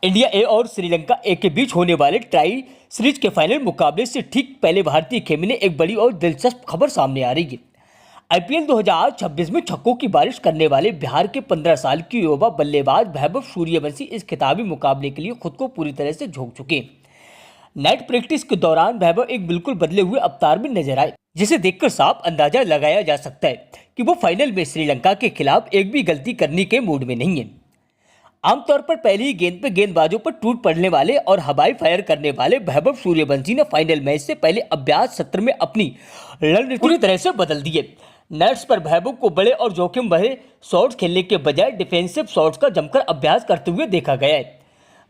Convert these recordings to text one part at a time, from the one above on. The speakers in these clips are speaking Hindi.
इंडिया ए और श्रीलंका ए के बीच होने वाले ट्राई सीरीज के फाइनल मुकाबले से ठीक पहले भारतीय खेमे ने एक बड़ी और दिलचस्प खबर सामने आ रही है। आईपीएल 2026 में छक्कों की बारिश करने वाले बिहार के 15 साल की युवा बल्लेबाज वैभव सूर्यवंशी इस खिताबी मुकाबले के लिए खुद को पूरी तरह से झोंक चुके हैं। नेट प्रैक्टिस के दौरान वैभव एक बिल्कुल बदले हुए अवतार में नजर आए, जिसे देखकर साफ अंदाजा लगाया जा सकता है कि वो फाइनल में श्रीलंका के खिलाफ एक भी गलती करने के मूड में नहीं है। आमतौर पर पहली ही गेंद पे गेंदबाजों पर टूट पड़ने वाले और हवाई फायर करने वाले वैभव सूर्यवंशी ने फाइनल मैच से पहले अभ्यास सत्र में अपनी रणनीति पूरी तरह से बदल दी है। नेट्स पर वैभव को बड़े और जोखिम भरे शॉट्स खेलने के बजाय डिफेंसिव शॉट्स का जमकर अभ्यास करते हुए देखा गया है।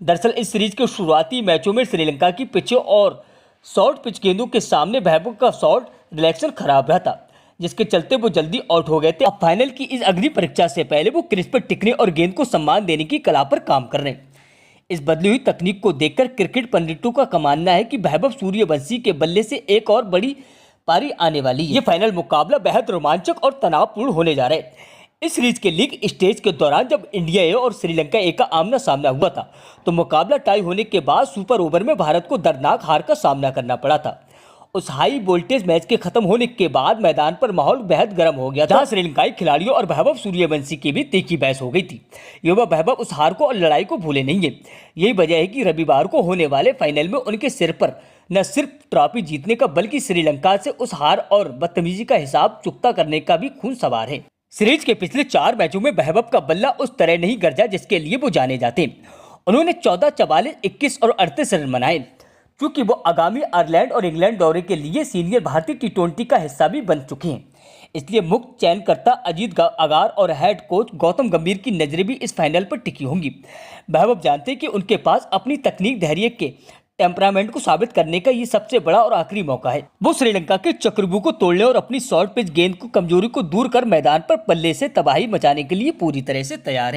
दरअसल इस सीरीज के शुरुआती मैचों में श्रीलंका की पिचों और शॉर्ट पिच गेंदों के सामने वैभव का शॉट रिलेक्शन खराब रहा था, जिसके चलते वो जल्दी आउट हो गए थे। अब फाइनल की इस अग्नि परीक्षा से पहले वो क्रीज पर टिकने और गेंद को सम्मान देने की कला पर काम कर रहे हैं। इस बदली हुई तकनीक को देखकर क्रिकेट पंडितों का मानना है कि वैभव सूर्यवंशी के बल्ले से एक और बड़ी पारी आने वाली है। ये फाइनल मुकाबला बेहद रोमांचक और तनावपूर्ण होने जा रहा है। इस सीरीज के लीग स्टेज के दौरान जब इंडिया ए और श्रीलंका ए का आमना सामना हुआ था, तो मुकाबला टाई होने के बाद सुपर ओवर में भारत को दर्दनाक हार का सामना करना पड़ा था। उस हाई वोल्टेज मैच के खत्म होने के बाद मैदान पर माहौल बेहद गर्म हो गया था, जहां श्रीलंकाई खिलाड़ियों और वैभव सूर्यवंशी की भी तीखी बहस हो गई थी। युवा वैभव उस हार को और लड़ाई को भूले नहीं है। यही वजह है कि रविवार को होने वाले फाइनल में उनके सिर पर न सिर्फ ट्रॉफी जीतने का बल्कि श्रीलंका से उस हार और बदतमीजी का हिसाब चुकता करने का भी खून सवार है। सीरीज के पिछले 4 मैचों में वैभव का बल्ला उस तरह नहीं गरजा जिसके लिए वो जाने जाते। उन्होंने 14, 44, 21 और 38 रन बनाए। चूंकि वो आगामी आयरलैंड और इंग्लैंड दौरे के लिए सीनियर भारतीय टी20 का हिस्सा भी बन चुके हैं, इसलिए मुख्य चयनकर्ता अजीत अगार और हेड कोच गौतम गंभीर की नजरें भी इस फाइनल पर टिकी होंगी। वैभव जानते हैं कि उनके पास अपनी तकनीक, धैर्य के टेम्परामेंट को साबित करने का ये सबसे बड़ा और आखिरी मौका है। वो श्रीलंका के चक्रव्यूह को तोड़ने और अपनी शॉर्ट पिच गेंद को कमजोरी को दूर कर मैदान पर बल्ले से तबाही मचाने के लिए पूरी तरह से तैयार हैं।